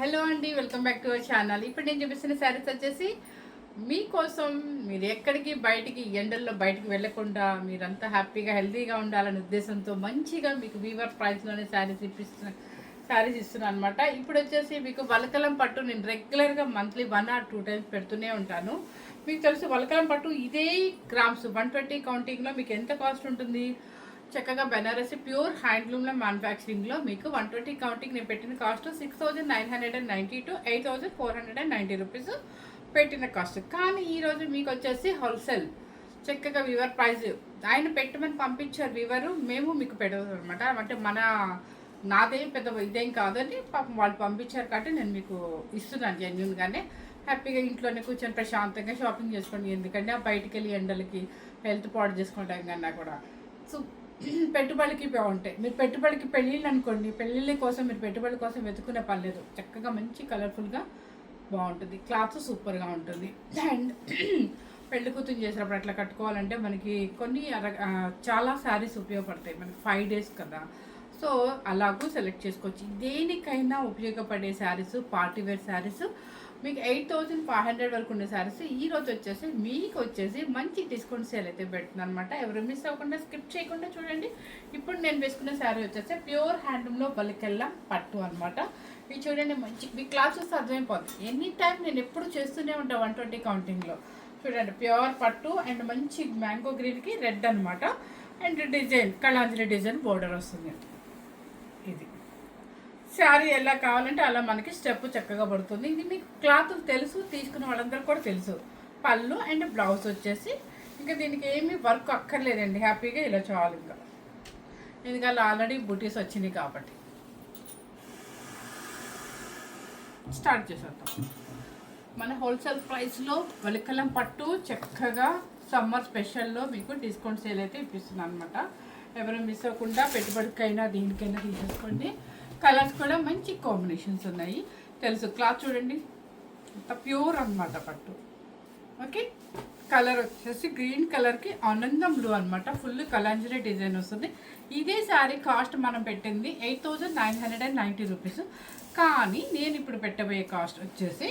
Hello అండి, welcome back to our channel. ఇప్పుడు నేను చూపిస్తున్న శారీస్ వచ్చేసి మీకోసం. మీరు ఎక్కడికి బయటికి ఎండల్లో బయటికి వెళ్ళకుండా మీరంతా హ్యాపీగా హెల్తీగా ఉండాలనే ఉద్దేశంతో మంచిగా మీకు వీవర్ ప్రైస్లోనే శారీస్ ఇస్తున్నాను అనమాట. ఇప్పుడు వచ్చేసి మీకు వలకలం పట్టు నేను రెగ్యులర్గా మంత్లీ 1 or 2 times పెడుతూనే ఉంటాను. మీకు తెలుసు వలకలం పట్టు ఇదే గ్రామ్స్ 120 కౌంటింగ్లో మీకు ఎంత కాస్ట్ ఉంటుంది. చక్కగా బెనారసి ప్యూర్ హ్యాండ్లూమ్లో మ్యానుఫ్యాక్చరింగ్లో మీకు 120 కౌంటింగ్ నేను పెట్టిన కాస్ట్ 6,990 to 8,490 రూపీస్ పెట్టిన కాస్ట్. కానీ ఈరోజు మీకు వచ్చేసి హోల్సేల్ చక్కగా వివర్ ప్రైస్ ఆయన పెట్టమని పంపించారు వివరు, మేము మీకు పెడతాం అనమాట. అంటే నాదేం పెద్ద ఇదేం కాదండి, పాపం వాళ్ళు పంపించారు కాబట్టి నేను మీకు ఇస్తున్నాను జెన్యున్గానే. హ్యాపీగా ఇంట్లోనే కూర్చొని ప్రశాంతంగా షాపింగ్ చేసుకోండి. ఎందుకంటే బయటికి వెళ్ళి ఎండలకి హెల్త్ పాడు చేసుకుంటాం కన్నా కూడా. సో పెట్టుబడికి బాగుంటాయి. మీరు పెట్టుబడికి పెళ్ళిళ్ళు అనుకోండి, పెళ్ళిళ్ళ కోసం మీరు పెట్టుబడి కోసం వెతుకునే పర్లేదు. చక్కగా మంచి కలర్ఫుల్గా బాగుంటుంది, క్లాత్ సూపర్గా ఉంటుంది. అండ్ పెళ్లి కూతురు చేసినప్పుడు అట్లా కట్టుకోవాలంటే మనకి కొన్ని చాలా శారీస్ ఉపయోగపడతాయి. మనకి 5 days కదా, సో అలాగూ సెలెక్ట్ చేసుకోవచ్చు. దేనికైనా ఉపయోగపడే శారీస్, పార్టీవేర్ శారీస్ మీకు 8,500 వరకు ఉండే శారీస్ ఈరోజు వచ్చేసి మీకు వచ్చేసి మంచి డిస్కౌంట్ సేల్ అయితే పెడుతుంది అనమాట. ఎవరు మిస్ అవ్వకుండా స్కిప్ చేయకుండా చూడండి. ఇప్పుడు నేను వేసుకున్న శారీ వచ్చేసి ప్యూర్ హ్యాండ్లూమ్లో బలికెల్లా పట్టు అనమాట. ఇవి చూడండి, మంచి మీ క్లాస్ చూస్తే అర్థమైపోతుంది. ఎనీ టైం నేను ఎప్పుడు చేస్తూనే ఉంటాను 120 కౌంటింగ్లో. చూడండి, ప్యూర్ పట్టు అండ్ మంచి మ్యాంగో గ్రీన్కి రెడ్ అనమాట. And design Kalanjali design border వస్తుంది. ఇది శారీ ఎలా కావాలంటే అలా మనకి స్టెప్ చక్కగా పడుతుంది. ఇది మీకు క్లాత్ తెలుసు, తీసుకున్న వాళ్ళందరూ కూడా తెలుసు. పళ్ళు అండ్ బ్లౌజ్ వచ్చేసి ఇంకా దీనికి ఏమీ వర్క్ అక్కర్లేదండి, హ్యాపీగా ఇలా చాలు. ఇంకా ఎందుకంటే ఆల్రెడీ బుటీస్ వచ్చినాయి కాబట్టి స్టార్ట్ చేసేద్దాం. మన హోల్సేల్ ప్రైస్లో వలికలం పట్టు చక్కగా సమ్మర్ స్పెషల్లో మీకు డిస్కౌంట్ సేల్ అయితే ఇప్పిస్తున్నాను అనమాట. ఎవరు మిస్ అవ్వకుండా పెట్టుబడికైనా దీనికైనా తీసేసుకోండి. కలర్స్ కూడా మంచి కాంబినేషన్స్ ఉన్నాయి. తెలుసు క్లాత్ చూడండి, అంత ప్యూర్ అనమాట పట్టు. ఓకే, కలర్ వచ్చేసి గ్రీన్ కలర్కి ఆనందం బ్లూ అనమాట. ఫుల్ కలాంజరీ డిజైన్ వస్తుంది. ఇదే శారీ కాస్ట్ మనం పెట్టింది 8,990 రూపీస్. కానీ నేను ఇప్పుడు పెట్టబోయే కాస్ట్ వచ్చేసి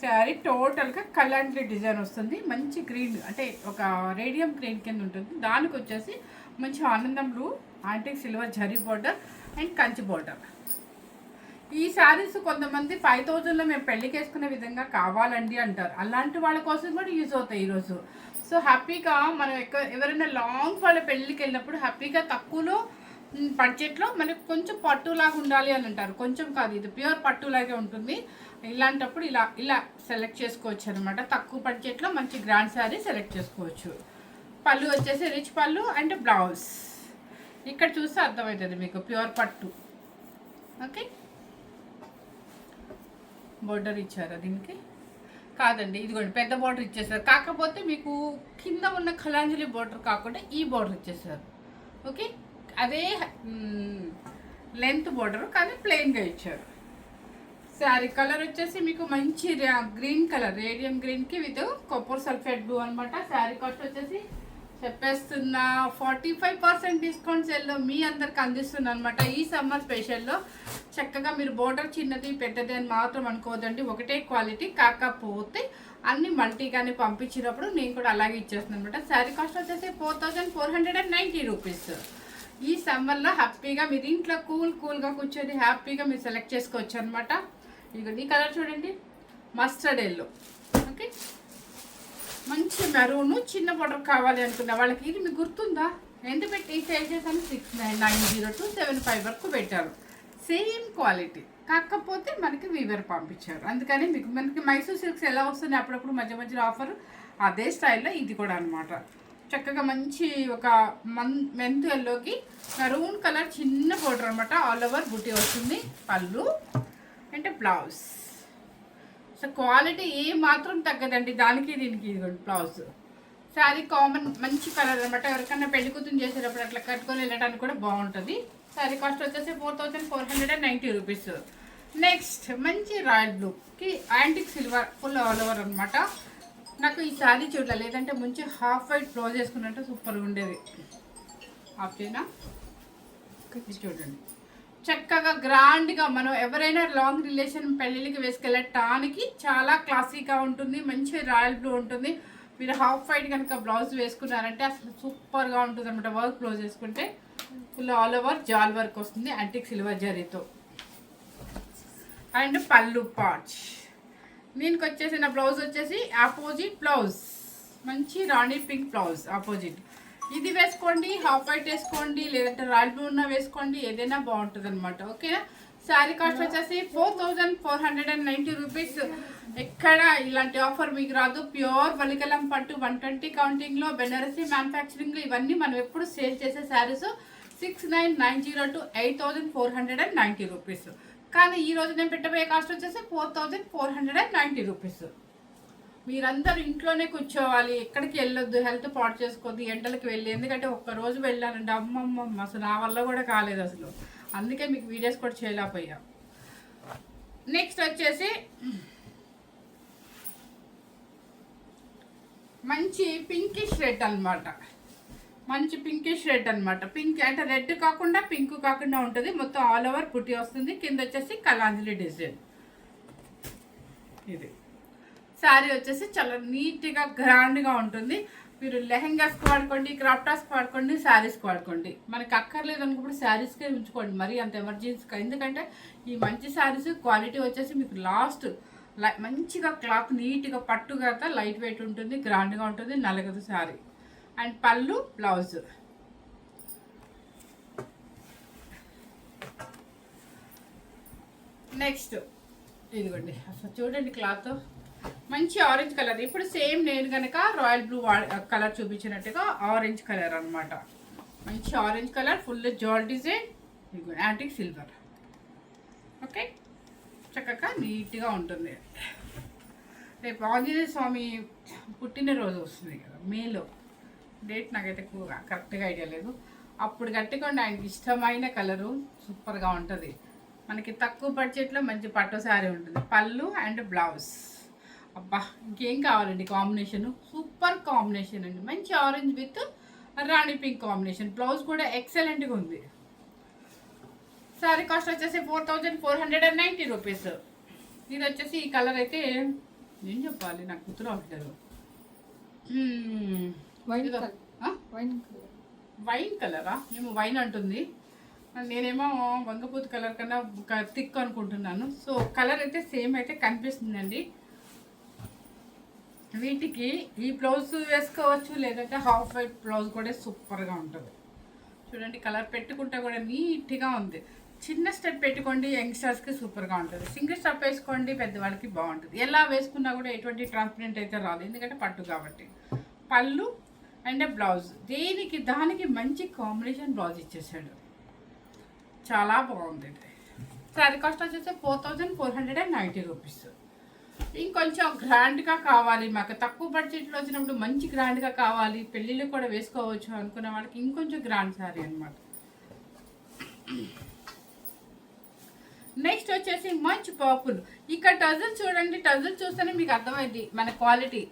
శారీ టోటల్గా కలాంజరీ డిజైన్ వస్తుంది. మంచి గ్రీన్ అంటే ఒక రేడియం గ్రీన్ కింద ఉంటుంది. దానికి వచ్చేసి మంచి ఆనందం blue, antique silver zari border and Kanchi border. ఈ శారీస్ కొంతమంది 5,000లో మేము పెళ్ళికి వేసుకునే విధంగా కావాలండి అంటారు. అలాంటి వాళ్ళ కోసం కూడా యూజ్ అవుతాయి ఈరోజు. సో హ్యాపీగా మనం ఎవరైనా లాంగ్ వాళ్ళ పెళ్ళికి వెళ్ళినప్పుడు హ్యాపీగా తక్కువలో బడ్జెట్లో మనకు కొంచెం పట్టులాగా ఉండాలి అని అంటారు. కొంచెం కాదు, ఇది ప్యూర్ పట్టులాగే ఉంటుంది. ఇలాంటప్పుడు ఇలా సెలెక్ట్ చేసుకోవచ్చు అనమాట. తక్కువ బడ్జెట్లో మంచి గ్రాండ్ శారీ సెలెక్ట్ చేసుకోవచ్చు. పళ్ళు వచ్చేసి రిచ్ పళ్ళు అండ్ బ్లౌజ్ ఇక్కడ చూస్తే అర్థమవుతుంది మీకు ప్యూర్ పట్టు. ఓకే, బోర్డర్ ఇచ్చారు దీనికి కాదండి, ఇదిగోండి పెద్ద బోర్డర్ ఇచ్చేసారు. కాకపోతే మీకు కింద ఉన్న కలాంజలి బోర్డర్ కాకుండా ఈ బోర్డర్ ఇచ్చేసారు. ఓకే, అదే లెంత్ బోర్డర్ కానీ ప్లెయిన్గా ఇచ్చారు. శారీ కలర్ వచ్చేసి మీకు మంచి గ్రీన్ కలర్, రేడియం గ్రీన్కి విత్ కాపర్ సల్ఫేట్ బ్లూ అనమాట. శారీ కాస్ట్ వచ్చేసి చెప్పేస్తున్నా 45% డిస్కౌంట్ సేల్లో మీ అందరికి అందిస్తున్నా అనమాట. ఈ సమ్మర్ స్పెషల్లో చక్కగా మీరు బోర్డర్ చిన్నది పెద్దది అని మాత్రం అనుకోవద్దండి, ఒకటే క్వాలిటీ. కాకపోతే అన్ని మల్టీగానే పంపించినప్పుడు నేను కూడా అలాగే ఇచ్చేస్తున్నాను అనమాట. శారీ కాస్ట్ వచ్చేసి 4,490 రూపీస్. ఈ సమ్మర్లో హ్యాపీగా మీరు ఇంట్లో కూల్గా కూర్చొని హ్యాపీగా మీరు సెలెక్ట్ చేసుకోవచ్చు అనమాట. ఇక ఈ కలర్ చూడండి, మస్టర్డ్ ఎల్లో. ఓకే, మంచి మెరూను చిన్న బోర్డర్ కావాలి అనుకున్న వాళ్ళకి ఇది మీకు గుర్తుందా? ఎంత పెట్టి సేల్ చేశాను? 6,990 to 7,500 వరకు పెట్టారు. సేమ్ క్వాలిటీ, కాకపోతే మనకి వీవర్ పంపించారు. అందుకని మనకి మైసూర్ సిల్క్స్ ఎలా వస్తున్నాయి అప్పుడప్పుడు మధ్య మధ్యలో ఆఫర్, అదే స్టైల్లో ఇది కూడా అనమాట. చక్కగా మంచి ఒక మెంతు ఎల్లోకి మెరూన్ కలర్ చిన్న బోర్డర్ అనమాట. ఆల్ ఓవర్ బుట్టి వస్తుంది. పళ్ళు అంటే బ్లౌజ్. సో క్వాలిటీ ఏ మాత్రం తగ్గదండి దానికి దీనికి. ఇదిగోండి బ్లౌజ్. శారీ కామన్ మంచి కలర్ అనమాట. ఎవరికైనా పెళ్లి కూతురు చేసేటప్పుడు అట్లా కట్టుకొని వెళ్ళడానికి కూడా బాగుంటుంది. శారీ కాస్ట్ వచ్చేసి 4,490 రూపీస్. నెక్స్ట్ మంచి రాయల్ బ్లూకి antique silver full all over అనమాట. నాకు ఈ శారీ చూడలేదు, లేదంటే మంచి హాఫ్ వైట్ బ్లౌజ్ వేసుకున్నట్టు సూపర్గా ఉండేది. హాఫ్ చేయనా చూడండి, చక్కగా గ్రాండ్గా మనం ఎవరైనా లాంగ్ రిలేషన్ పెళ్ళిళ్ళకి వేసుకెళ్ళటానికి చాలా క్లాసీగా ఉంటుంది. మంచి రాయల్ బ్లూ ఉంటుంది. మీరు హాఫ్ వైట్ కనుక బ్లౌజ్ వేసుకున్నారంటే అసలు సూపర్గా ఉంటుంది అనమాట. వర్క్ బ్లౌజ్ వేసుకుంటే ఫుల్ ఆల్ ఓవర్ జాల్ వర్క్ వస్తుంది యాంటిక్ సిల్వర్ జరీతో. అండ్ పళ్ళు పార్చ్ దీనికి వచ్చేసి నా బ్లౌజ్ వచ్చేసి ఆపోజిట్ బ్లౌజ్, మంచి రాణి పింక్ బ్లౌజ్ ఆపోజిట్. ఇది వేసుకోండి, హాఫ్ వైట్ వేసుకోండి, లేదంటే రాయల్ బ్లూ ఉన్న వేసుకోండి, ఏదైనా బాగుంటుంది అనమాట. ఓకేనా. శారీ కాస్ట్ వచ్చేసి 4490 రూపీస్. ఎక్కడ ఇలాంటి ఆఫర్ మీకు రాదు. ప్యూర్ వలికలం పట్టు 120 కౌంటింగ్లో బెనారసీ మ్యానుఫ్యాక్చరింగ్లో ఇవన్నీ మనం ఎప్పుడు సేల్ చేసే శారీస్ 6990 to 8490 రూపీస్. కానీ ఈరోజు నేను పెట్టబోయే కాస్ట్ వచ్చేసి 4490 రూపీస్. మీరందరూ ఇంట్లోనే కూర్చోవాలి, ఎక్కడికి వెళ్ళొద్దు, హెల్త్ పాటు చేసుకోవద్దు, ఎండలకి వెళ్ళి. ఎందుకంటే ఒక్కరోజు వెళ్ళానంటే అమ్మమ్మ అసలు నా వల్ల కూడా కాలేదు అసలు. అందుకే మీకు వీడియోస్ కూడా చేయలేకపోయా. నెక్స్ట్ వచ్చేసి మంచి పింకిష్ రెడ్ అనమాట. మంచి పింకిష్ రెడ్ అనమాట. పింక్ అంటే రెడ్ కాకుండా పింక్ కాకుండా ఉంటుంది. మొత్తం ఆల్ ఓవర్ పుట్టి వస్తుంది. కింద వచ్చేసి కలాంజలి డిజైన్. ఇది శారీ వచ్చేసి చాలా నీట్గా గ్రాండ్గా ఉంటుంది. మీరు లెహెంగాస్కి వాడుకోండి, క్రాప్ టాప్స్కి వాడుకోండి, శారీస్కి వాడుకోండి. మనకి అక్కర్లేదు అనుకున్నప్పుడు శారీస్కే ఉంచుకోండి, మరీ అంత ఎమర్జెన్సీగా. ఎందుకంటే ఈ మంచి శారీస్ క్వాలిటీ వచ్చేసి మీకు లాస్ట్ మంచిగా క్లాత్ నీట్గా పట్టుగా లైట్ వెయిట్ ఉంటుంది, గ్రాండ్గా ఉంటుంది, నలగదు శారీ. అండ్ పళ్ళు బ్లౌజ్. నెక్స్ట్ ఇదిగోండి, అసలు చూడండి క్లాత్ మంచి ఆరెంజ్ కలర్. ఇప్పుడు సేమ్ నేను కనుక రాయల్ బ్లూ కలర్ చూపించినట్టుగా ఆరెంజ్ కలర్ అనమాట. మంచి ఆరెంజ్ కలర్, ఫుల్ జాల్ డిజైన్, యాంటిక్ సిల్వర్. ఓకే, చక్కగా నీట్గా ఉంటుంది. రేపు ఆంజనేయ స్వామి పుట్టినరోజు వస్తుంది కదా మేలో, డేట్ నాకైతే కరెక్ట్గా ఐడియా లేదు. అప్పుడు కట్టుకోండి, ఆయనకి ఇష్టమైన కలరు, సూపర్గా ఉంటుంది. మనకి తక్కువ బడ్జెట్లో మంచి పట్టు శారీ ఉంటుంది. పళ్ళు అండ్ బ్లౌజ్. అబ్బా ఇంకేం కావాలండి కాంబినేషన్, సూపర్ కాంబినేషన్ అండి. మంచి orange with Rani pink combination. Blouse కూడా ఎక్సలెంట్గా ఉంది. శారీ కాస్ట్ వచ్చేసి 4490 రూపీస్. ఇది వచ్చేసి ఈ కలర్ అయితే ఏం చెప్పాలి, నాకు గుర్తు రావట్లేదు. వైన్ కలరా? ఏమో వైన్ అంటుంది, నేనేమో వంగపూత కలర్ కన్నా థిక్ అనుకుంటున్నాను. సో కలర్ అయితే సేమ్ అయితే కనిపిస్తుందండి. వీటికి ఈ బ్లౌజ్ వేసుకోవచ్చు, లేదంటే హాఫ్ వైట్ బ్లౌజ్ కూడా సూపర్గా ఉంటుంది. చూడండి కలర్ పెట్టుకుంటే కూడా నీట్గా ఉంది. చిన్న స్టెప్ పెట్టుకోండి, యంగ్స్టర్స్కి సూపర్గా ఉంటుంది. సింగిల్ స్టెప్ వేసుకోండి, పెద్దవాళ్ళకి బాగుంటుంది. ఎలా వేసుకున్నా కూడా ఎటువంటి ట్రాన్స్పరెంట్ అయితే రాదు, ఎందుకంటే పట్టు కాబట్టి. పళ్ళు అండ్ బ్లౌజ్, దానికి మంచి కాంబినేషన్ బ్లౌజ్ ఇచ్చేసాడు, చాలా బాగుంది. శారీ కాస్ట్ వచ్చేసి 4490 రూపీస్. ఇంకొంచెం గ్రాండ్గా కావాలి, మాకు తక్కువ బడ్జెట్లో వచ్చినప్పుడు మంచి గ్రాండ్గా కావాలి, పెళ్ళిళ్ళు కూడా వేసుకోవచ్చు అనుకున్న వాళ్ళకి ఇంకొంచెం గ్రాండ్ శారీ అనమాట. నెక్స్ట్ వచ్చేసి మంచి పర్పుల్. ఇక్కడ టజల్ చూడండి, టజల్ చూస్తేనే మీకు అర్థమైంది మన క్వాలిటీ.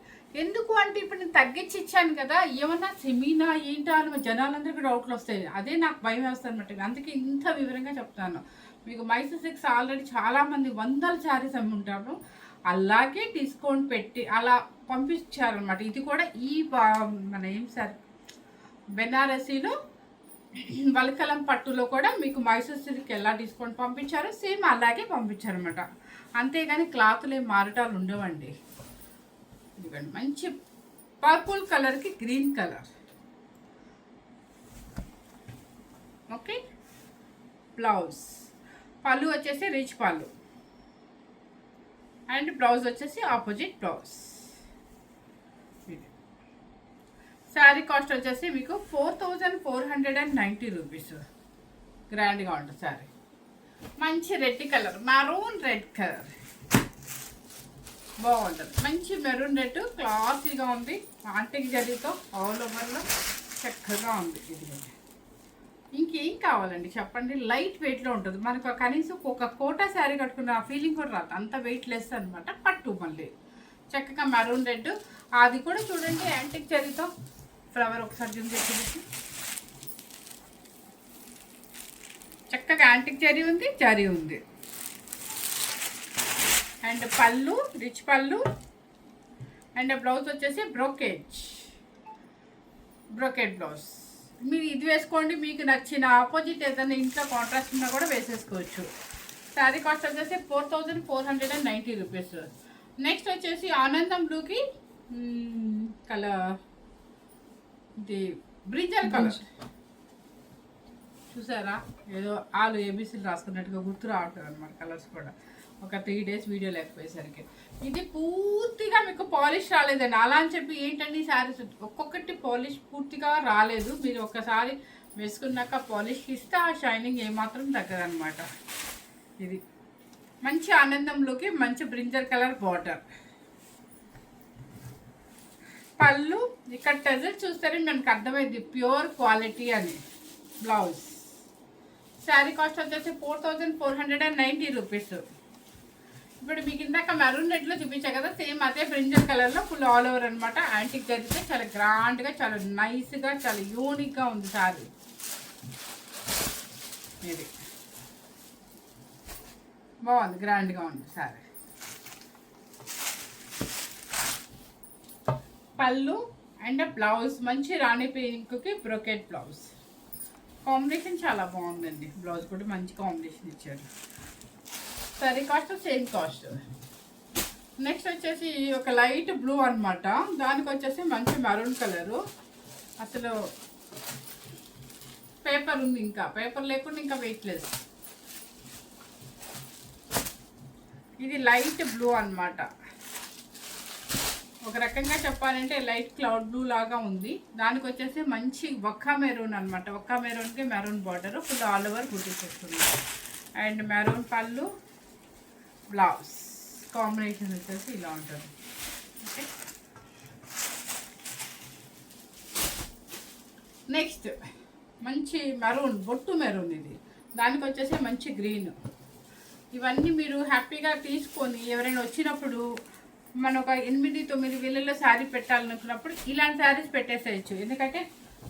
ఎందుకు అంటే ఇప్పుడు నేను తగ్గించి ఇచ్చాను కదా, ఏమన్నా సెమీనా ఏంటా అని జనాలందరికీ డౌట్లు వస్తాయి. అదే నాకు భయం వేస్తుంది అనమాట. అందుకే ఇంత వివరంగా చెప్తాను. మీకు మైసూర్ సిల్క్స్ ఆల్రెడీ చాలామంది 100 శారీస్ అమ్మి ఉంటారు, అలాగే డిస్కౌంట్ పెట్టి అలా పంపించారనమాట. ఇది కూడా ఈ మన ఏం సార్ బెనారసీలో వల్కలం పట్టులో కూడా మీకు మైసూర్ సిల్క్ ఎలా డిస్కౌంట్ పంపించారో సేమ్ అలాగే పంపించారనమాట. అంతేగాని క్లాతులు ఏం మారటాలు ఉండవండి. ఇదిగోండి మంచి పర్పుల్ కలర్కి గ్రీన్ కలర్. Okay, blouse. పళ్ళు వచ్చేసి రిచ్ పళ్ళు అండ్ బ్లౌజ్ వచ్చేసి ఆపోజిట్ బ్లౌజ్. శారీ కాస్ట్ వచ్చేసి మీకు 4490 రూపీస్. గ్రాండ్గా ఉంటుంది శారీ. మంచి red colour, maroon red colour బాగుంటుంది. మంచి మెరూన్ రెడ్ క్లాసీగా ఉంది, యాంటిక్ జరీతో ఆల్ ఓవర్లో చక్కగా ఉంది. ఇది ఇంకేం కావాలండి చెప్పండి. లైట్ వెయిట్లో ఉంటుంది, మనకు కనీసం ఒక కోటా శారీ కట్టుకున్న ఆ ఫీలింగ్ కూడా రాదు, అంత వెయిట్ లెస్ అనమాట. పట్టు మళ్ళీ చక్కగా మెరూన్ రెడ్, అది కూడా చూడండి యాంటిక్ జరీతో ఫ్లవర్ ఒకసారి జూమ్ చేసి చక్కగా యాంటిక్ జరీ ఉంది. అండ్ పళ్ళు రిచ్ పళ్ళు. అండ్ బ్లౌజ్ వచ్చేసి బ్రోకెట్ బ్లౌజ్. మీరు ఇది వేసుకోండి, మీకు నచ్చిన ఆపోజిట్ ఏదైనా ఇంట్లో కాంట్రాస్ట్ ఉన్నా కూడా వేసేసుకోవచ్చు. శారీ కాస్ట్ వచ్చేసి 4490 రూపీస్. నెక్స్ట్ వచ్చేసి ఆనందం బ్లూకి కలర్, ఇది బ్రింజల్ కలర్ చూసారా, ఏదో ఆలు ఏబీసీలు రాసుకున్నట్టుగా గుర్తు రావట్లేదు అనమాట కలర్స్ కూడా. ఒక 3 days వీడియో లేకపోయేసరికి ఇది పూర్తిగా మీకు పాలిష్ రాలేదండి. అలా అని చెప్పి ఏంటండి శారీస్ ఒక్కొక్కటి పాలిష్ పూర్తిగా రాలేదు. మీరు ఒక్కసారి వేసుకున్నాక పాలిష్ ఇస్తే ఆ షైనింగ్ ఏమాత్రం తగ్గదనమాట. ఇది మంచి ఆనందంలోకి మంచి బ్రింజర్ కలర్ బార్డర్. పళ్ళు ఇక్కడ టెజర్ చూస్తేనే మనకు అర్థమైంది ప్యూర్ క్వాలిటీ అని. బ్లౌజ్ శారీ కాస్ట్ వచ్చేసి 4490 రూపీస్. ఇప్పుడు మీకు ఇందాక మెరూన్ రెడ్లో చూపించా కదా, సేమ్ అదే బ్రింజల్ కలర్లో ఫుల్ ఆల్ ఓవర్ అనమాట. యాంటిక్ జరిగితే చాలా గ్రాండ్గా, చాలా నైస్గా, చాలా యూనిక్గా ఉంది సారీ. ఇది బాగుంది, గ్రాండ్గా ఉంది సారీ. పళ్ళు అండ్ బ్లౌజ్ మంచి రాణి పింక్కి బ్రోకెట్ బ్లౌజ్. కాంబినేషన్ చాలా బాగుందండి. బ్లౌజ్ కూడా మంచి కాంబినేషన్ ఇచ్చారు. Sari cost same cost. Next వచ్చేసి ఒక లైట్ బ్లూ అనమాట, దానికి వచ్చేసి మంచి మెరూన్ కలరు. అసలు పేపర్ ఉంది, ఇంకా పేపర్ లేకుండా ఇంకా వెయిట్లెస్. ఇది లైట్ బ్లూ అనమాట. ఒక రకంగా చెప్పాలంటే లైట్ క్లౌడ్ బ్లూ లాగా ఉంది. దానికి వచ్చేసి మంచి ఒక్క మెరూన్ అనమాట. ఒక్క మెరూన్కి maroon border full all over బుటీస్ వస్తుంది. అండ్ మెరూన్ పళ్ళు, బ్లౌజ్ కాంబినేషన్ వచ్చేసి ఇలా ఉంటుంది. ఓకే, నెక్స్ట్ మంచి మెరూన్, బొట్టు మెరూన్. ఇది దానికి వచ్చేసి మంచి గ్రీన్. ఇవన్నీ మీరు హ్యాపీగా తీసుకొని ఎవరైనా వచ్చినప్పుడు మనం ఒక 8-9 వేలలో శారీ పెట్టాలనుకున్నప్పుడు ఇలాంటి శారీస్ పెట్టేసేయచ్చు. ఎందుకంటే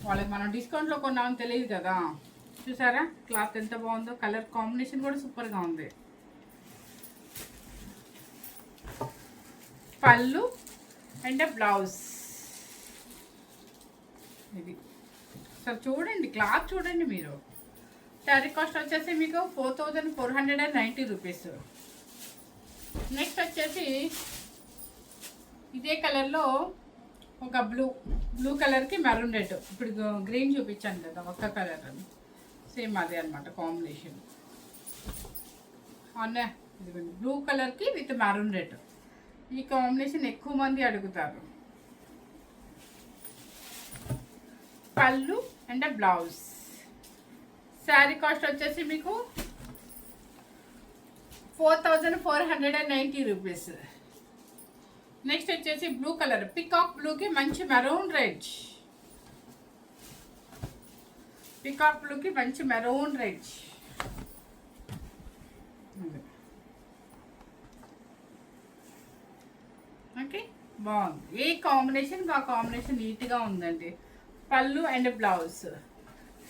వాళ్ళకి మనం డిస్కౌంట్లో కొన్నామని తెలియదు కదా. చూసారా క్లాత్ ఎంత బాగుందో, కలర్ కాంబినేషన్ కూడా సూపర్గా ఉంది. పళ్ళు అండ్ బ్లౌజ్. ఇది సార్ చూడండి, క్లాత్ చూడండి మీరు. శారీ కాస్ట్ వచ్చేసి మీకు 4490 రూపీస్. నెక్స్ట్ వచ్చేసి ఇదే కలర్లో ఒక బ్లూ కలర్కి మెరూన్ రెడ్. ఇప్పుడు గ్రీన్ చూపించాను కదా ఒక్క కలర్ అని, సేమ్ అదే అనమాట కాంబినేషన్. అవునా, ఇదిగోండి బ్లూ కలర్కి విత్ మెరూన్ రెడ్. ఈ కాంబినేషన్ ఎక్కువ మంది అడుగుతారు. పళ్ళు అండ్ బ్లౌజ్. శారీ కాస్ట్ వచ్చేసి మీకు 4490 రూపీస్. నెక్స్ట్ వచ్చేసి బ్లూ కలర్, పికాక్ బ్లూకి మంచి మెరూన్ రెడ్. పికాక్ బ్లూకి మంచి మెరూన్ రెడ్. ఓకే, బాగుంది. ఏ కాంబినేషన్ ఆ కాంబినేషన్ నీట్గా ఉందండి. పళ్ళు అండ్ బ్లౌజ్.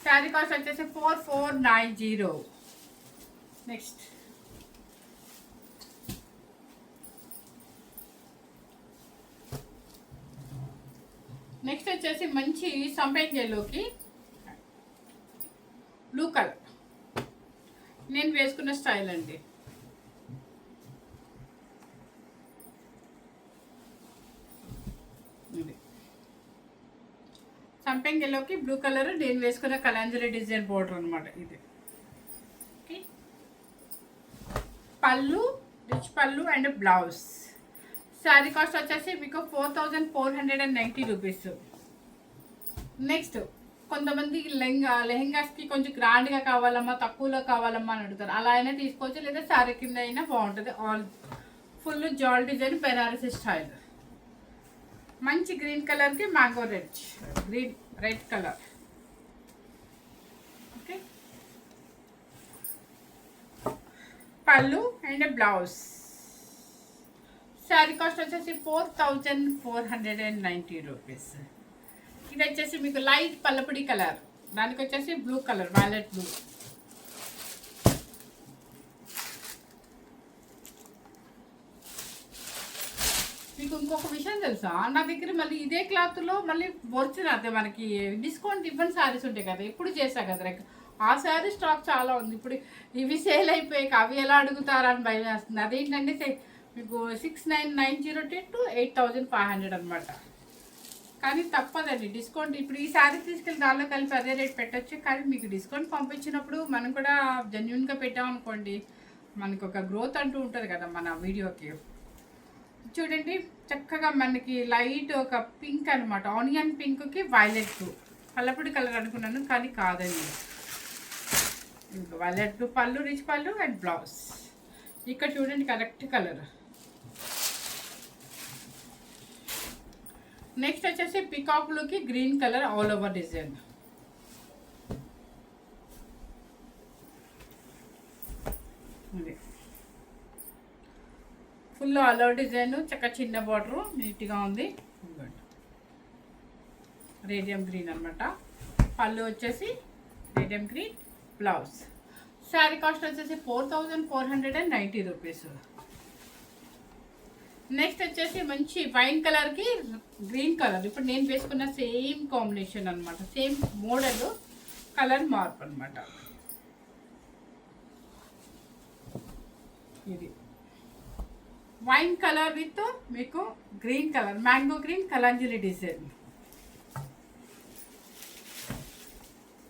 శారీ కాస్ట్ వచ్చేసి 4490. నెక్స్ట్ నెక్స్ట్ వచ్చేసి మంచి సంపంగిలోకి బ్లూ కలర్ నేను వేసుకున్న స్టైల్ అండి. సంపంగిలోకి బ్లూ కలర్ నేను వేసుకున్న కలాంజలి డిజైన్ బోర్డర్ అనమాట ఇది. ఓకే, పళ్ళు రిచ్ పళ్ళు అండ్ బ్లౌజ్. శారీ కాస్ట్ వచ్చేసి మీకు 4490 రూపీస్. నెక్స్ట్ కొంతమంది లెహెంగాస్కి కొంచెం గ్రాండ్గా కావాలమ్మా, తక్కువలో కావాలమ్మా అని అడుగుతారు. అలా అయినా తీసుకోవచ్చు, లేదా శారీ కింద అయినా బాగుంటుంది. ఆల్ ఫుల్ జాల్ డిజైన్ బెనారసీ స్టైల్. మంచి గ్రీన్ కలర్కి మ్యాంగో రెడ్ కలర్. ఓకే, పళ్ళు అండ్ బ్లౌజ్. శారీ కాస్ట్ వచ్చేసి 4490 రూపీస్. ఇది వచ్చేసి మీకు లైట్ పల్లపుడి కలర్, దానికి వచ్చేసి బ్లూ కలర్, వైలెట్ బ్లూ. మీకు ఇంకొక విషయం తెలుసా, నా దగ్గర మళ్ళీ ఇదే క్లాత్లో మళ్ళీ ఒరిజినల్ అదే మనకి డిస్కౌంట్ ఇవ్వని శారీస్ ఉంటాయి కదా, ఇప్పుడు చేశా కదా ఆ శారీ స్టాక్ చాలా ఉంది. ఇప్పుడు ఇవి సేల్ అయిపోయాక అవి ఎలా అడుగుతారా అని భయం వేస్తుంది. అదేంటంటే మీకు 6990 టు 8500 అనమాట. కానీ తప్పదండి డిస్కౌంట్. ఇప్పుడు ఈ శారీ తీసుకెళ్ళి దానిలో కలిపి అదే రేట్ పెట్టచ్చు. కానీ మీకు డిస్కౌంట్ పంపించినప్పుడు మనం కూడా జెన్యున్గా పెట్టామనుకోండి, మనకు ఒక గ్రోత్ అంటూ ఉంటుంది కదా మన వీడియోకి. చూడండి చక్కగా మనకి లైట్ ఒక పింక్ అనమాట, ఆనియన్ పింక్కి వైలెట్ బ్లూ, పల్లపుడి కలర్ అనుకున్నాను కానీ కాదండి. ఇంకా వైలెట్ బ్లూ పళ్ళు, రిచ్ పళ్ళు అండ్ బ్లౌజ్. ఇక్కడ చూడండి కరెక్ట్ కలర్. నెక్స్ట్ వచ్చేసి పికాక్ బ్లూకి green colour all over design. Full all over design, చక్కగా చిన్న బార్డరు, నీట్గా ఉంది. రేడియం గ్రీన్ అనమాట. పళ్ళు వచ్చేసి radium green, blouse. Sari cost వచ్చేసి 4490 రూపీస్. నెక్స్ట్ వచ్చేసి మంచి వైన్ కలర్కి గ్రీన్ కలర్, ఇప్పుడు నేను వేసుకున్న సేమ్ కాంబినేషన్ అనమాట, సేమ్ మోడల్, కలర్ మార్పు అనమాట. ఇది వైన్ కలర్ విత్ మీకు green colour, mango green Kalanjali design.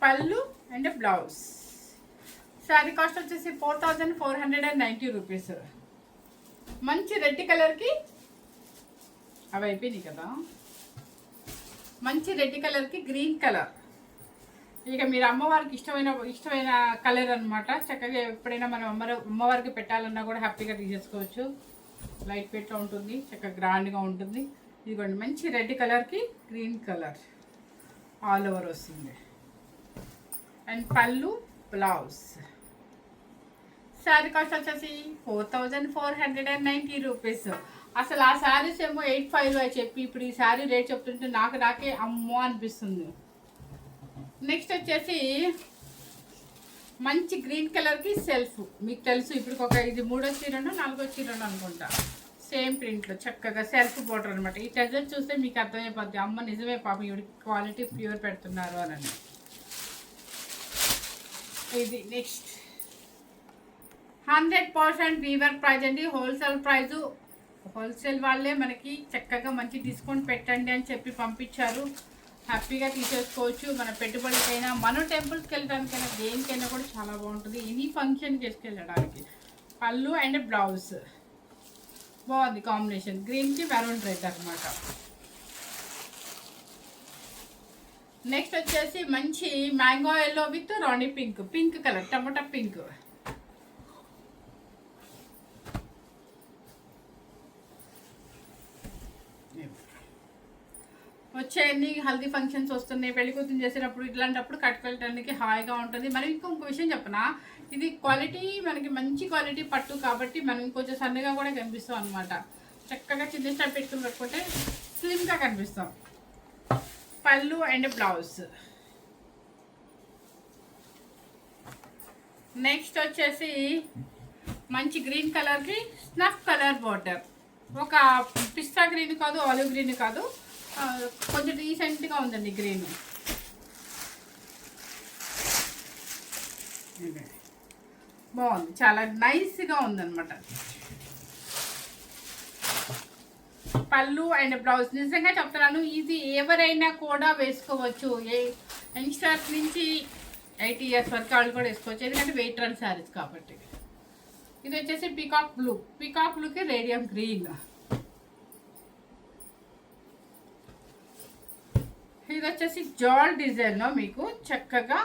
పళ్ళు అండ్ బ్లౌజ్. శారీ కాస్ట్ వచ్చేసి 4490 రూపీస్. మంచి రెడ్ కలర్కి అవి అయిపోయినాయి కదా, మంచి రెడ్ కలర్కి గ్రీన్ కలర్. ఇక మీరు అమ్మవారికి ఇష్టమైన కలర్ అనమాట. చక్కగా ఎప్పుడైనా మనం అమ్మవారికి పెట్టాలన్నా కూడా హ్యాపీగా తీసేసుకోవచ్చు. లైట్ వెయిట్లో ఉంటుంది, చక్కగా గ్రాండ్గా ఉంటుంది. ఇదిగోండి మంచి రెడ్ కలర్కి గ్రీన్ కలర్ ఆల్ ఓవర్ వస్తుంది. అండ్ పళ్ళు, బ్లౌజ్. శారీ కాస్ట్ వచ్చేసి 4490 రూపీస్. అసలు ఆ శారీస్ ఏమో 85 అని చెప్పి ఇప్పుడు ఈ శారీ రేట్ చెప్తుంటే నాకే అమ్మో అనిపిస్తుంది. నెక్స్ట్ వచ్చేసి మంచి గ్రీన్ కలర్కి సెల్ఫ్, మీకు తెలుసు ఇప్పుడు ఇది 3వ చీరను 4వ చీరను అనుకుంటా, సేమ్ ప్రింట్లో చక్కగా సెల్ఫ్ బోర్డర్ అనమాట. ఈ ట్రెజర్ చూస్తే మీకు అర్థమైపోద్ది, అమ్మ నిజమే పాపం ఇవి క్వాలిటీ ప్యూర్ పెడుతున్నారు అని. ఇది నెక్స్ట్ 100% వీవర్ ప్రైజ్ అండి, హోల్సేల్ ప్రైజు. హోల్సేల్ వాళ్ళే మనకి చక్కగా మంచి డిస్కౌంట్ పెట్టండి అని చెప్పి పంపించారు. హ్యాపీగా తీసేసుకోవచ్చు. మన పెట్టుబడికైనా, మన టెంపుల్స్కి వెళ్ళడానికైనా, దేనికైనా కూడా చాలా బాగుంటుంది. ఎనీ ఫంక్షన్కి వేసుకెళ్ళడానికి. పళ్ళు అండ్ బ్లౌజ్ బాగుంది కాంబినేషన్, గ్రీన్కి మెరూన్ రెడ్ అనమాట. నెక్స్ట్ వచ్చేసి మంచి mango yellow with Rani pink, pink colour, tomato pink. వచ్చేయండి, హల్దీ ఫంక్షన్స్ వస్తున్నాయి, పెళ్లి కూతురు చేసేటప్పుడు ఇట్లాంటప్పుడు కట్టుకెళ్ళడానికి హాయిగా ఉంటుంది. మనం ఇంకొక విషయం చెప్పనా, ఇది క్వాలిటీ మనకి మంచి క్వాలిటీ పట్టు కాబట్టి మనం ఇంకొంచెం సన్నగా కూడా కనిపిస్తాం అనమాట. చక్కగా చిన్న స్టెప్ పెట్టుకుని పెట్టుకుంటే స్లిమ్గా కనిపిస్తాం. పళ్ళు అండ్ బ్లౌజ్. నెక్స్ట్ వచ్చేసి మంచి గ్రీన్ కలర్కి స్నఫ్ కలర్ బార్డర్, ఒక పిస్తా గ్రీన్ కాదు, ఆలివ్ గ్రీన్ కాదు, కొంచెం రీసెంట్గా ఉందండి గ్రీన్. బాగుంది, చాలా నైస్గా ఉందన్నమాట. పళ్ళు అండ్ బ్లౌజ్. నిజంగా చెప్తున్నాను, ఇది ఎవరైనా కూడా వేసుకోవచ్చు. యంగ్స్టర్స్ నుంచి 80 ఇయర్స్ వరకు వాళ్ళు కూడా వేసుకోవచ్చు, ఎందుకంటే వెయిట్ రన్ శారీస్ కాబట్టి. ఇది వచ్చేసి పీకాక్ బ్లూ, పీకాక్ బ్లూకి రేడియం గ్రీన్. ఇది వచ్చేసి జాల్ డిజైన్లో మీకు చక్కగా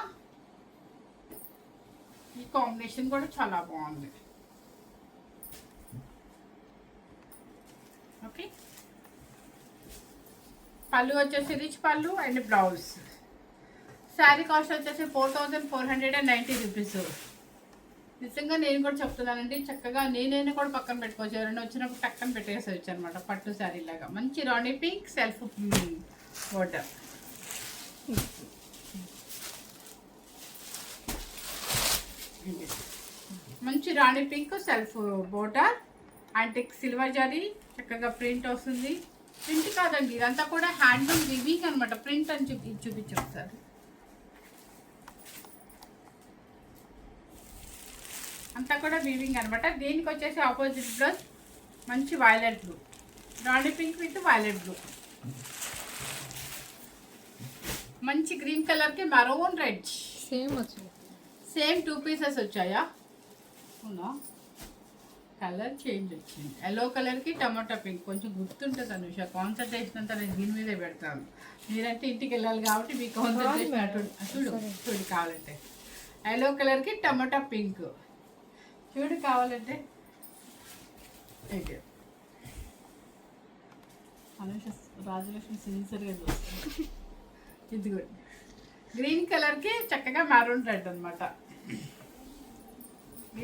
ఈ కాంబినేషన్ కూడా చాలా బాగుంది. ఓకే, పళ్ళు వచ్చేసి రిచ్ పళ్ళు అండ్ బ్లౌజ్. శారీ కాస్ట్ వచ్చేసి 4490 రూపీస్. నిజంగా నేను కూడా చెప్తున్నానండి, చక్కగా నేనైనా కూడా పక్కన పెట్టుకోవచ్చు, ఎవరైనా వచ్చినప్పుడు పక్కన పెట్టేసేవచ్చు అనమాట. పట్టు శారీ లాగా మంచి రాణి పింక్ సెల్ఫ్ బోర్డర్. మంచి రాణి pink self border antique silver zari చక్కగా ప్రింట్ వస్తుంది. ప్రింట్ కాదండి, ఇదంతా కూడా హ్యాండ్లూమ్ వివింగ్ అనమాట. ప్రింట్ అని చూపించు ఒకసారి. అంతా కూడా వీవింగ్ అనమాట. దీనికి వచ్చేసి ఆపోజిట్ బ్లౌజ్ మంచి violet blue, Rani pink with violet blue, మంచి గ్రీన్ కలర్కి మరోన్ రెడ్ సేమ్ 2 పీసెస్ వచ్చాయా? అవునా, కలర్ చేంజ్ వచ్చింది. ఎల్లో కలర్కి టమాటా పింక్. కొంచెం గుర్తుంటుంది అనుష, కాన్సన్ట్రేషన్ అంతా నేను దీని మీదే పెడతాను. మీరంటే ఇంటికి వెళ్ళాలి కాబట్టి మీ కాన్సన్ట్రేషన్ చూడు కావాలంటే. ఎల్లో కలర్కి టమాటా పింక్ చూడు కావాలంటే. అనుష రాజలక్ష్మి సిన్సియర్గా చూస్తుంది. ఇదిగోండి గ్రీన్ కలర్కి చక్కగా మెరూన్ రెడ్ అనమాట.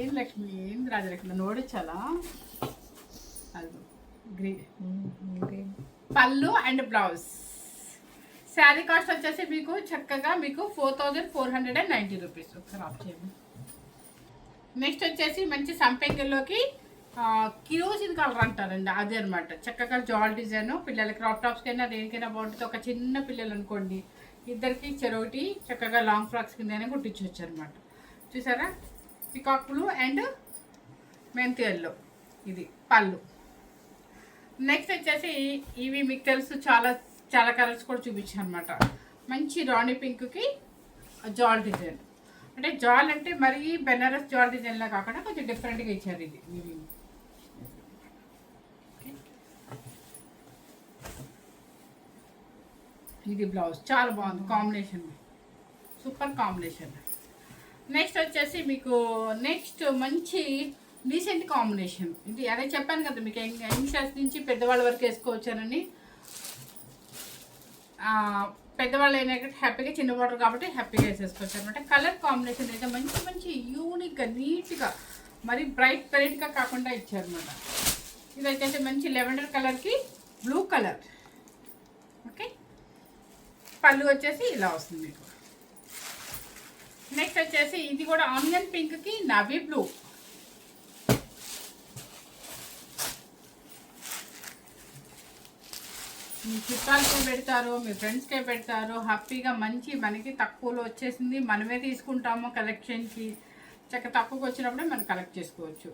ఏం లక్ష్మి, ఏం రాజలక్ష్మి నోడించాలా? అది గ్రీన్ పళ్ళు అండ్ బ్లౌజ్. శారీ కాస్ట్ వచ్చేసి మీకు చక్కగా మీకు 4490 రూపీస్. ఒకసారి ఆఫ్ చేయండి. నెక్స్ట్ వచ్చేసి మంచి సంపెంగిల్లోకి కిరోసిన్ కలర్ అంటారండి, అదే అనమాట. చక్కగా జాల్ డిజైన్. పిల్లలకి క్రాప్ టాప్స్కైనా దేనికైనా బాగుంటుంది. ఒక చిన్న పిల్లలు అనుకోండి, ఇద్దరికి చెరోటి చక్కగా లాంగ్ ఫ్రాక్స్ కింద కుట్టించవచ్చు అనమాట. చూసారా, పికాక్ బ్లూ అండ్ మెంతి ఎల్లో ఇది పళ్ళు. నెక్స్ట్ వచ్చేసి ఇవి మీకు తెలుసు, చాలా చాలా కలర్స్ కూడా చూపించాను అనమాట. మంచి రాణి పింక్కి జాల్ డిజైన్. అంటే జాల్ అంటే మరీ బెనారస్ జాల్ డిజైన్లా కాకుండా కొంచెం డిఫరెంట్గా ఇచ్చారు ఇది. ఇది బ్లౌజ్ చాలా బాగుంది, కాంబినేషన్ సూపర్ కాంబినేషన్. నెక్స్ట్ వచ్చేసి మీకు నెక్స్ట్ మంచి డీసెంట్ కాంబినేషన్. ఇది అదే చెప్పాను కదా మీకు, యంగ్స్టర్స్ నుంచి పెద్దవాళ్ళ వరకు వేసుకోవచ్చానని. పెద్దవాళ్ళు అయినా హ్యాపీగా, చిన్న బార్డర్ కాబట్టి హ్యాపీగా వేసేసుకోవచ్చు అనమాట. కలర్ కాంబినేషన్ అయితే మంచి మంచి యూనిక్గా నీట్గా మరి బ్రైట్గా కాకుండా ఇచ్చారనమాట. ఇది వచ్చేసి మంచి లెవెండర్ కలర్కి బ్లూ కలర్. ఓకే, పళ్ళు వచ్చేసి ఇలా వస్తుంది మీకు. నెక్స్ట్ వచ్చేసి ఇది కూడా ఆనియన్ పింక్కి నవీ బ్లూ. మీ చుట్టాలకే పెడతారు, మీ ఫ్రెండ్స్కే పెడతారు, హ్యాపీగా మంచి మనకి తక్కువలో వచ్చేసింది, మనమే తీసుకుంటాము కలెక్షన్కి. చక్కగా తక్కువకి వచ్చినప్పుడే మనం కలెక్ట్ చేసుకోవచ్చు.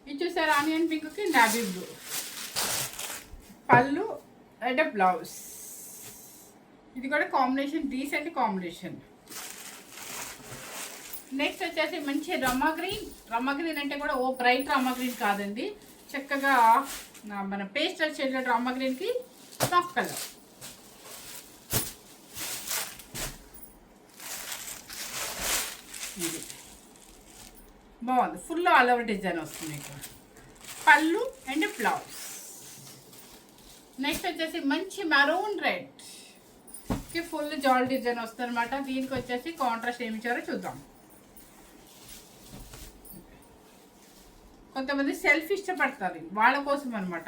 ఇది చూసారు ఆనియన్ పింక్కి నావీ బ్లూ, పళ్ళు అండ్ బ్లౌజ్. ఇది కూడా కాంబినేషన్ డీసెంట్ కాంబినేషన్. నెక్స్ట్ వచ్చేసి మంచి రమా గ్రీన్. రమా గ్రీన్ అంటే కూడా ఓ బ్రైట్ రమా గ్రీన్ కాదండి, చక్కగా మన పేస్టల్ షేడ్ రమా గ్రీన్కి సాఫ్ట్ కలర్. ఇది బాగుంది, ఫుల్ ఆల్ ఓవర్ డిజైన్ వస్తుంది మీకు. పళ్ళు అండ్ బ్లౌజ్. నెక్స్ట్ వచ్చేసి మంచి మెరూన్ రెడ్కి ఫుల్ జాల్ డిజైన్ వస్తుంది అనమాట. దీనికి వచ్చేసి కాంట్రాస్ట్ ఏమి ఇచ్చారో చూద్దాం. కొంతమంది సెల్ఫ్ ఇష్టపడతారు, వాళ్ళ కోసం అనమాట.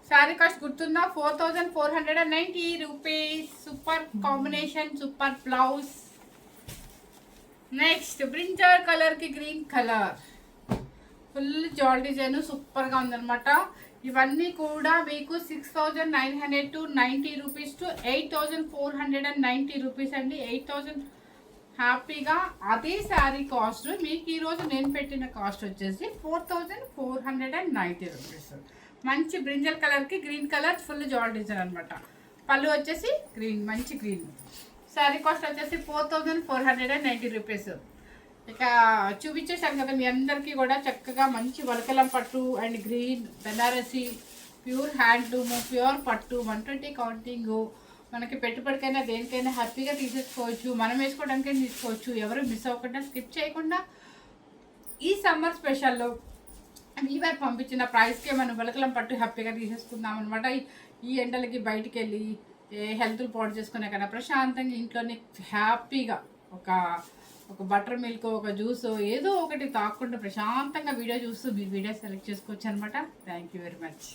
శారీ కాస్ట్ గుర్తుందా? 4490 rupees. Super combination, super blouse. Next బ్రింజర్ కలర్కి గ్రీన్ కలర్, ఫుల్ జాల్ డిజైన్ సూపర్గా ఉందన్నమాట. ఇవన్నీ కూడా మీకు 6990 రూపీస్ టు 8490 రూపీస్ అండి. 8000 హ్యాపీగా. అదే శారీ కాస్ట్ మీకు ఈరోజు నేను పెట్టిన కాస్ట్ వచ్చేసి 4490 రూపీస్. మంచి బ్రింజల్ కలర్కి గ్రీన్ కలర్ ఫుల్ జాల్ డిజైన్ అనమాట. పళ్ళు వచ్చేసి గ్రీన్, మంచి గ్రీన్. శారీ కాస్ట్ వచ్చేసి 4490 రూపీస్. ఇక చూపించేశాను కదా మీ అందరికీ కూడా చక్కగా మంచి వలకలం పట్టు and green Banarasi pure handloom pure పట్టు 120 కౌంటింగ్. మనకి పెట్టుబడికైనా దేనికైనా హ్యాపీగా తీసేసుకోవచ్చు, మనం వేసుకోవడానికైనా తీసుకోవచ్చు. ఎవరు మిస్ అవ్వకుండా స్కిప్ చేయకుండా ఈ సమ్మర్ స్పెషల్లో వీవర్ పంపించిన ప్రైస్కే మనం వలకలం పట్టు హ్యాపీగా తీసేసుకుందాం అనమాట. ఈ ఎండలకి బయటికి వెళ్ళి హెల్త్లు పాడు చేసుకునే కన్నా ప్రశాంతంగా ఇంట్లోనే హ్యాపీగా ఒక బటర్ మిల్క్, ఒక జ్యూస్ ఏదో ఒకటి తాకుండా ప్రశాంతంగా వీడియో చూస్తూ మీరు వీడియో సెలెక్ట్ చేసుకోవచ్చు అనమాట. Thank you very much.